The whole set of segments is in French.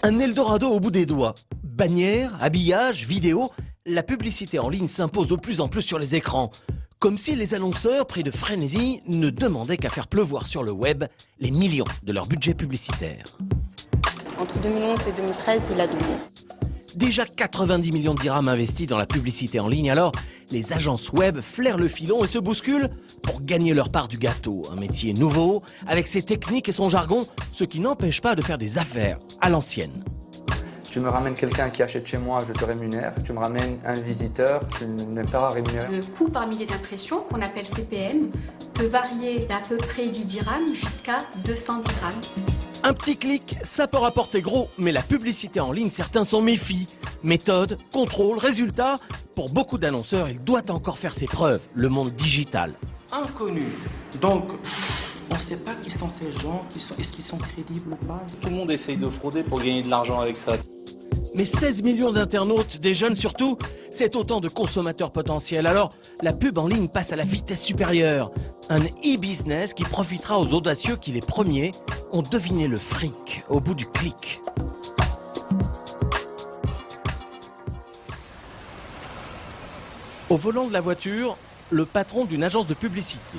Un Eldorado au bout des doigts. Bannières, habillage, vidéo, la publicité en ligne s'impose de plus en plus sur les écrans. Comme si les annonceurs, pris de frénésie, ne demandaient qu'à faire pleuvoir sur le web les millions de leur budget publicitaire. Entre 2011 et 2013, il a doublé. Déjà 90 millions de dirhams investis dans la publicité en ligne, alors les agences web flairent le filon et se bousculent pour gagner leur part du gâteau. Un métier nouveau, avec ses techniques et son jargon, ce qui n'empêche pas de faire des affaires à l'ancienne. Tu me ramènes quelqu'un qui achète chez moi, je te rémunère. Tu me ramènes un visiteur, tu ne me pas rémunérer. Le coût par millier d'impression, qu'on appelle CPM, peut varier d'à peu près 10 dirhams jusqu'à 200 dirhams. Un petit clic, ça peut rapporter gros, mais la publicité en ligne, certains s'en méfient. Méthode, contrôle, résultat, pour beaucoup d'annonceurs, il doit encore faire ses preuves, le monde digital. Inconnu. Donc, on ne sait pas qui sont ces gens, est-ce qu'ils sont crédibles ou pas. Tout le monde essaye de frauder pour gagner de l'argent avec ça. Mais 16 millions d'internautes, des jeunes surtout, c'est autant de consommateurs potentiels. Alors, la pub en ligne passe à la vitesse supérieure. Un e-business qui profitera aux audacieux qui, les premiers, ont deviné le fric au bout du clic. Au volant de la voiture, le patron d'une agence de publicité.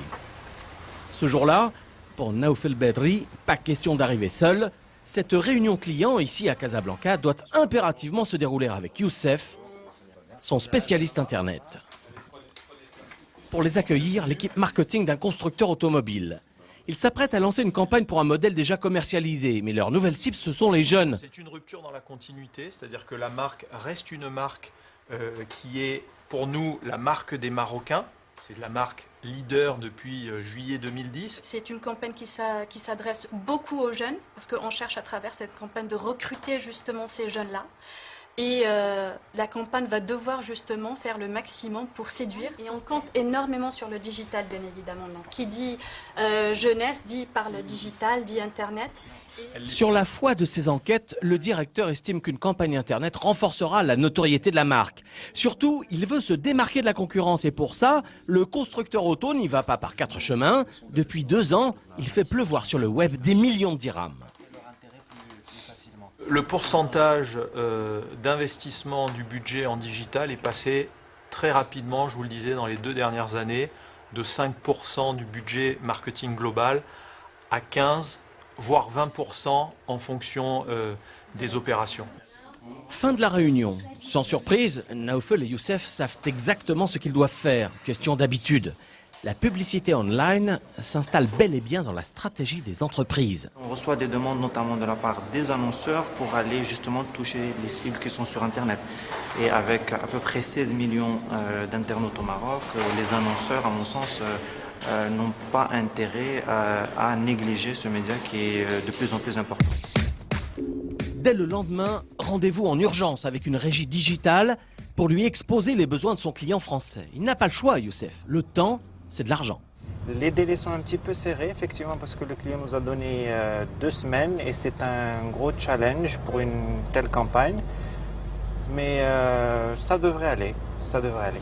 Ce jour-là, pour Naoufel Bedri, pas question d'arriver seul. Cette réunion client ici à Casablanca doit impérativement se dérouler avec Youssef, son spécialiste Internet. Pour les accueillir, l'équipe marketing d'un constructeur automobile. Ils s'apprêtent à lancer une campagne pour un modèle déjà commercialisé, mais leur nouvelle cible, ce sont les jeunes. C'est une rupture dans la continuité, c'est-à-dire que la marque reste une marque qui est pour nous la marque des Marocains. C'est la marque leader depuis juillet 2010. C'est une campagne qui s'adresse beaucoup aux jeunes, parce qu'on cherche à travers cette campagne de recruter justement ces jeunes-là. Et la campagne va devoir justement faire le maximum pour séduire. Et on compte énormément sur le digital, bien évidemment. Donc, qui dit jeunesse, dit par le digital, dit Internet. Sur la foi de ces enquêtes, le directeur estime qu'une campagne Internet renforcera la notoriété de la marque. Surtout, il veut se démarquer de la concurrence. Et pour ça, le constructeur auto n'y va pas par quatre chemins. Depuis 2 ans, il fait pleuvoir sur le web des millions de dirhams. Le pourcentage d'investissement du budget en digital est passé très rapidement, je vous le disais, dans les 2 dernières années, de 5% du budget marketing global à 15%, voire 20% en fonction des opérations. Fin de la réunion. Sans surprise, Naoufel et Youssef savent exactement ce qu'ils doivent faire. Question d'habitude. La publicité online s'installe bel et bien dans la stratégie des entreprises. On reçoit des demandes notamment de la part des annonceurs pour aller justement toucher les cibles qui sont sur Internet. Et avec à peu près 16 millions d'internautes au Maroc, les annonceurs, à mon sens, n'ont pas intérêt à négliger ce média qui est de plus en plus important. Dès le lendemain, rendez-vous en urgence avec une régie digitale pour lui exposer les besoins de son client français. Il n'a pas le choix, Youssef. Le temps, c'est de l'argent. Les délais sont un petit peu serrés, effectivement, parce que le client nous a donné 2 semaines et c'est un gros challenge pour une telle campagne. Mais ça devrait aller, ça devrait aller.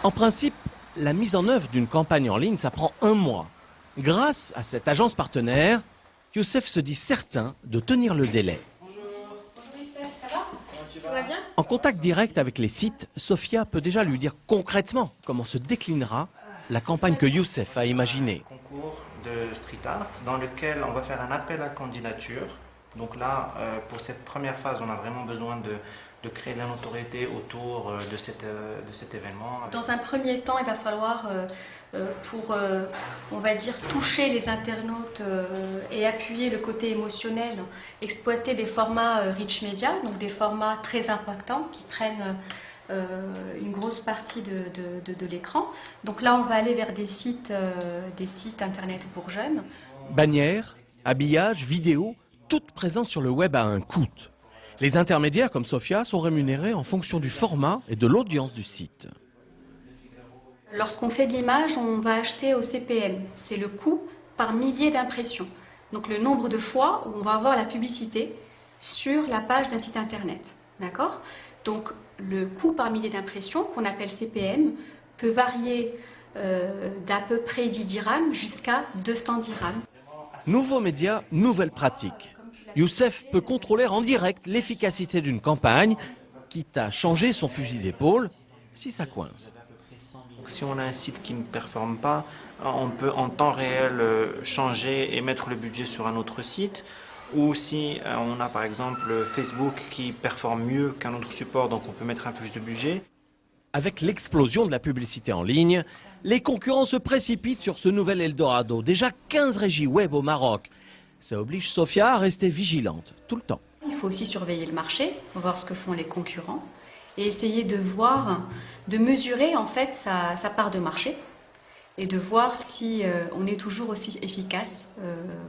En principe, la mise en œuvre d'une campagne en ligne, ça prend 1 mois. Grâce à cette agence partenaire, Youssef se dit certain de tenir le délai. Bonjour Youssef, ça va? Tout va bien? En contact direct avec les sites, Sophia peut déjà lui dire concrètement comment se déclinera la campagne que Youssef a imaginée. Concours de street art dans lequel on va faire un appel à candidature. Donc là, pour cette première phase, on a vraiment besoin de créer de la notoriété autour de cet événement. Dans un premier temps, il va falloir, on va dire, toucher les internautes et appuyer le côté émotionnel, exploiter des formats rich media, donc des formats très impactants qui prennent une grosse partie de l'écran. Donc là, on va aller vers des sites internet pour jeunes. Bannières, habillage, vidéo, toute présence sur le web a un coût. Les intermédiaires comme Sophia sont rémunérés en fonction du format et de l'audience du site. Lorsqu'on fait de l'image, on va acheter au CPM. C'est le coût par millier d'impressions. Donc le nombre de fois où on va avoir la publicité sur la page d'un site internet. D'accord ? Donc le coût par millier d'impressions, qu'on appelle CPM, peut varier d'à peu près 10 dirhams jusqu'à 200 dirhams. Nouveaux médias, nouvelles pratiques. Youssef peut contrôler en direct l'efficacité d'une campagne, quitte à changer son fusil d'épaule si ça coince. Si on a un site qui ne performe pas, on peut en temps réel changer et mettre le budget sur un autre site. Ou si on a par exemple Facebook qui performe mieux qu'un autre support, donc on peut mettre un peu plus de budget. Avec l'explosion de la publicité en ligne, les concurrents se précipitent sur ce nouvel Eldorado. Déjà 15 régies web au Maroc. Ça oblige Sofia à rester vigilante tout le temps. Il faut aussi surveiller le marché, voir ce que font les concurrents et essayer de voir, de mesurer en fait sa part de marché et de voir si on est toujours aussi efficace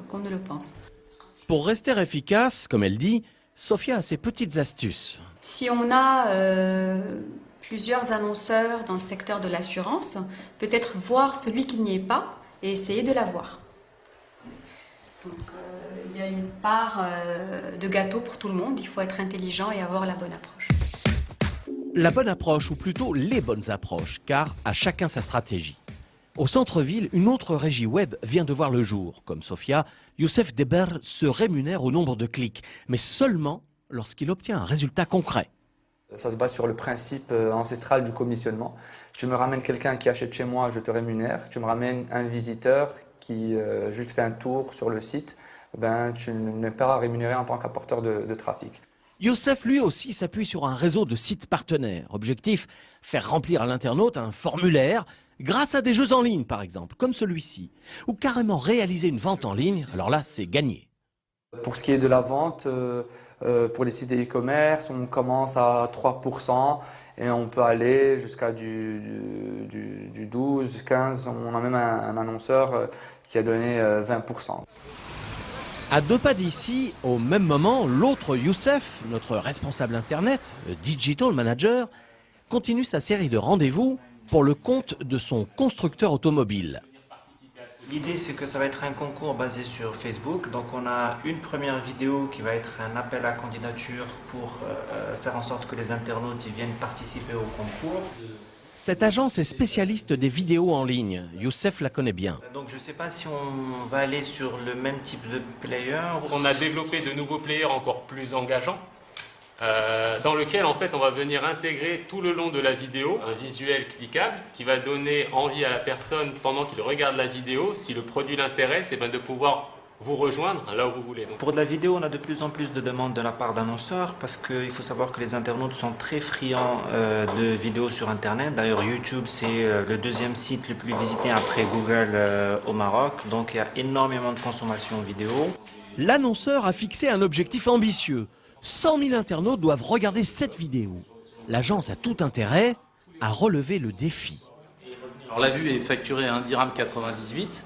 qu'on ne le pense. Pour rester efficace, comme elle dit, Sofia a ses petites astuces. Si on a plusieurs annonceurs dans le secteur de l'assurance, peut-être voir celui qui n'y est pas et essayer de l'avoir. Donc il y a une part de gâteau pour tout le monde, il faut être intelligent et avoir la bonne approche. La bonne approche, ou plutôt les bonnes approches, car à chacun sa stratégie. Au centre-ville, une autre régie web vient de voir le jour. Comme Sofia, Youssef Deber se rémunère au nombre de clics, mais seulement lorsqu'il obtient un résultat concret. Ça se base sur le principe ancestral du commissionnement. Tu me ramènes quelqu'un qui achète chez moi, je te rémunère. Tu me ramènes un visiteur qui juste fait un tour sur le site, tu n'es pas rémunéré en tant qu'apporteur de trafic. Youssef, lui aussi, s'appuie sur un réseau de sites partenaires. Objectif, faire remplir à l'internaute un formulaire grâce à des jeux en ligne, par exemple, comme celui-ci. Ou carrément réaliser une vente en ligne, alors là, c'est gagné. Pour ce qui est de la vente, pour les sites de e-commerce, on commence à 3% et on peut aller jusqu'à du 12, 15. On a même un annonceur qui a donné 20%. À 2 pas d'ici, au même moment, l'autre Youssef, notre responsable Internet, le Digital Manager, continue sa série de rendez-vous pour le compte de son constructeur automobile. L'idée, c'est que ça va être un concours basé sur Facebook. Donc on a une première vidéo qui va être un appel à candidature pour faire en sorte que les internautes viennent participer au concours. Cette agence est spécialiste des vidéos en ligne. Youssef la connaît bien. Donc je ne sais pas si on va aller sur le même type de player. On a développé de nouveaux players encore plus engageants, dans lequel en fait on va venir intégrer tout le long de la vidéo un visuel cliquable qui va donner envie à la personne pendant qu'il regarde la vidéo, si le produit l'intéresse, de pouvoir vous rejoindre là où vous voulez. Pour de la vidéo, on a de plus en plus de demandes de la part d'annonceurs parce qu'il faut savoir que les internautes sont très friands de vidéos sur Internet. D'ailleurs, YouTube, c'est le deuxième site le plus visité après Google au Maroc. Donc, il y a énormément de consommation vidéo. L'annonceur a fixé un objectif ambitieux. 100 000 internautes doivent regarder cette vidéo. L'agence a tout intérêt à relever le défi. Alors la vue est facturée à 1 dirham 98.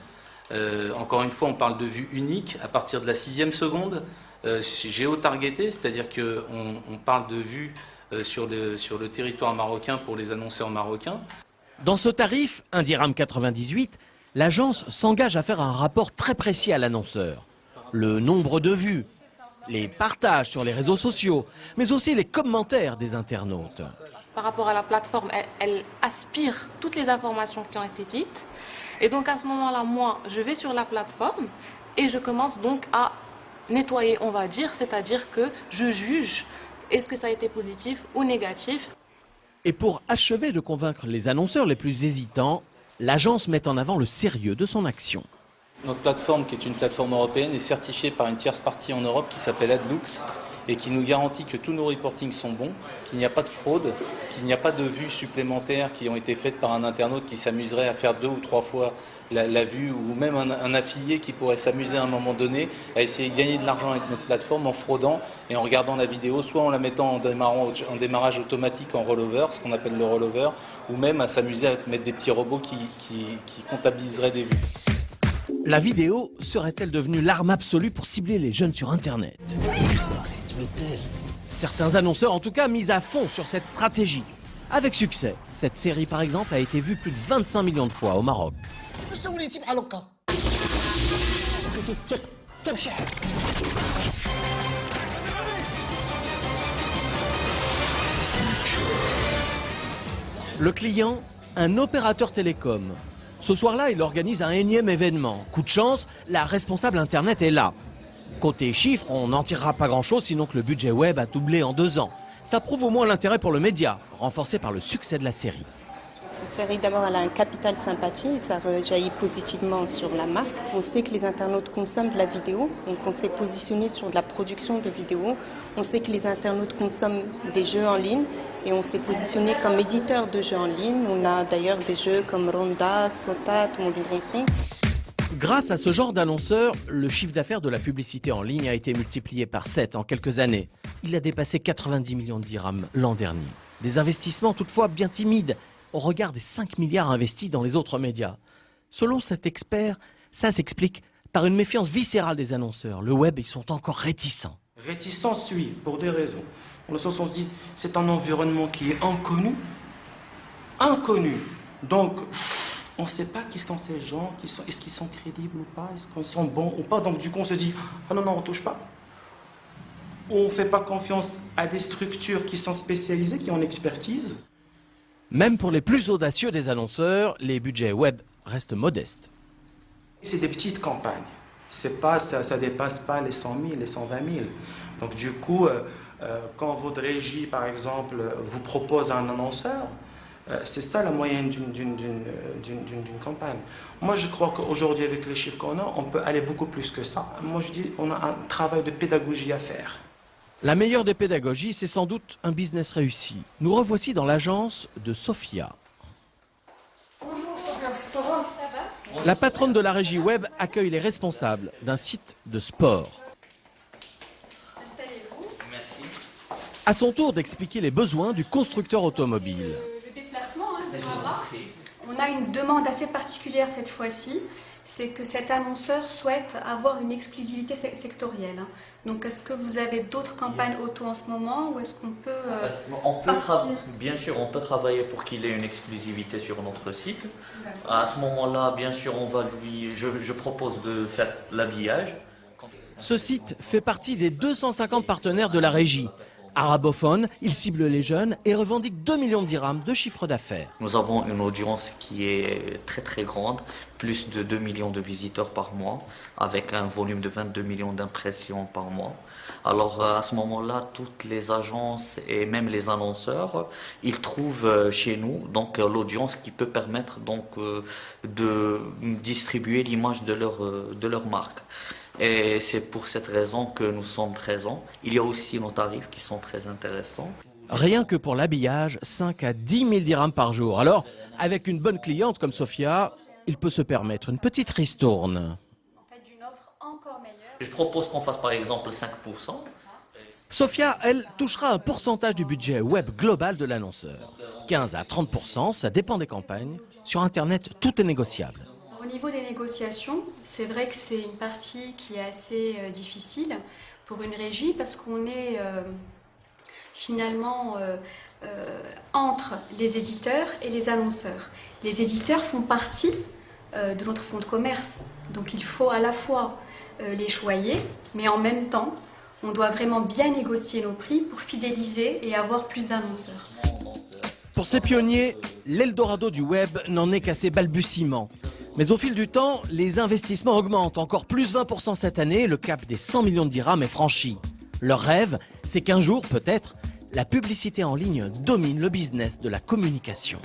Encore une fois, on parle de vue unique à partir de la 6e seconde, géotargetée, c'est-à-dire qu'on parle de vue sur le territoire marocain pour les annonceurs marocains. Dans ce tarif, 1 dirham 98, l'agence s'engage à faire un rapport très précis à l'annonceur. Le nombre de vues, les partages sur les réseaux sociaux, mais aussi les commentaires des internautes. Par rapport à la plateforme, elle aspire toutes les informations qui ont été dites. Et donc à ce moment-là, moi, je vais sur la plateforme et je commence donc à nettoyer, on va dire, c'est-à-dire que je juge est-ce que ça a été positif ou négatif. Et pour achever de convaincre les annonceurs les plus hésitants, l'agence met en avant le sérieux de son action. Notre plateforme, qui est une plateforme européenne, est certifiée par une tierce partie en Europe qui s'appelle AdLux et qui nous garantit que tous nos reportings sont bons, qu'il n'y a pas de fraude, qu'il n'y a pas de vues supplémentaires qui ont été faites par un internaute qui s'amuserait à faire 2 ou 3 fois la vue, ou même un affilié qui pourrait s'amuser à un moment donné à essayer de gagner de l'argent avec notre plateforme en fraudant et en regardant la vidéo, soit en la mettant en démarrage automatique en rollover, ce qu'on appelle le rollover, ou même à s'amuser à mettre des petits robots qui comptabiliseraient des vues. La vidéo serait-elle devenue l'arme absolue pour cibler les jeunes sur Internet ? Certains annonceurs, en tout cas, misent à fond sur cette stratégie. Avec succès, cette série, par exemple, a été vue plus de 25 millions de fois au Maroc. Le client, un opérateur télécom. Ce soir-là, il organise un énième événement. Coup de chance, la responsable Internet est là. Côté chiffres, on n'en tirera pas grand-chose, sinon que le budget web a doublé en 2 ans. Ça prouve au moins l'intérêt pour le média, renforcé par le succès de la série. Cette série, d'abord, elle a un capital sympathie et ça rejaillit positivement sur la marque. On sait que les internautes consomment de la vidéo, donc on s'est positionné sur de la production de vidéos. On sait que les internautes consomment des jeux en ligne et on s'est positionné comme éditeur de jeux en ligne. On a d'ailleurs des jeux comme Ronda, Sotat, Mobile Racing. Grâce à ce genre d'annonceurs, le chiffre d'affaires de la publicité en ligne a été multiplié par 7 en quelques années. Il a dépassé 90 millions de dirhams l'an dernier. Des investissements toutefois bien timides au regard des 5 milliards investis dans les autres médias. Selon cet expert, ça s'explique par une méfiance viscérale des annonceurs. Le web, ils sont encore réticents. Réticence, oui, pour des raisons. Dans le sens où on se dit, c'est un environnement qui est inconnu. Inconnu. Donc, on ne sait pas qui sont ces gens, est-ce qu'ils sont crédibles ou pas, est-ce qu'ils sont bons ou pas. Donc, du coup, on se dit, ah non, on ne touche pas. Ou on ne fait pas confiance à des structures qui sont spécialisées, qui ont expertise. Même pour les plus audacieux des annonceurs, les budgets web restent modestes. C'est des petites campagnes. C'est pas, ça ne dépasse pas les 100 000, les 120 000. Donc du coup, quand votre régie, par exemple, vous propose un annonceur, c'est ça la moyenne d'une campagne. Moi, je crois qu'aujourd'hui, avec les chiffres qu'on a, on peut aller beaucoup plus que ça. Moi, je dis on a un travail de pédagogie à faire. La meilleure des pédagogies, c'est sans doute un business réussi. Nous revoici dans l'agence de Sophia. Bonjour Sophia, ça va? Ça va. La patronne de la régie web accueille les responsables d'un site de sport. Installez-vous. Merci. À son tour d'expliquer les besoins du constructeur automobile. Le déplacement, on a une demande assez particulière cette fois-ci, c'est que cet annonceur souhaite avoir une exclusivité sectorielle. Donc est-ce que vous avez d'autres campagnes auto en ce moment ou est-ce qu'on peut bien sûr, on peut travailler pour qu'il ait une exclusivité sur notre site. À ce moment-là, bien sûr, je propose de faire l'habillage. Ce site fait partie des 250 partenaires de la régie. Arabophone, il cible les jeunes et revendique 2 millions de dirhams de chiffre d'affaires. Nous avons une audience qui est très très grande, plus de 2 millions de visiteurs par mois, avec un volume de 22 millions d'impressions par mois. Alors à ce moment-là, toutes les agences et même les annonceurs, ils trouvent chez nous donc l'audience qui peut permettre donc de distribuer l'image de leur marque. Et c'est pour cette raison que nous sommes présents. Il y a aussi nos tarifs qui sont très intéressants. Rien que pour l'habillage, 5 à 10 000 dirhams par jour. Alors, avec une bonne cliente comme Sophia, il peut se permettre une petite ristourne. Je propose qu'on fasse par exemple 5%. Sophia, elle, touchera un pourcentage du budget web global de l'annonceur. 15 à 30%, ça dépend des campagnes. Sur Internet, tout est négociable. Au niveau des négociations, c'est vrai que c'est une partie qui est assez difficile pour une régie parce qu'on est finalement entre les éditeurs et les annonceurs. Les éditeurs font partie de notre fonds de commerce, donc il faut à la fois les choyer, mais en même temps, on doit vraiment bien négocier nos prix pour fidéliser et avoir plus d'annonceurs. Pour ces pionniers, l'Eldorado du web n'en est qu'à ses balbutiements. Mais au fil du temps, les investissements augmentent. Encore plus 20% cette année, le cap des 100 millions de dirhams est franchi. Leur rêve, c'est qu'un jour, peut-être, la publicité en ligne domine le business de la communication.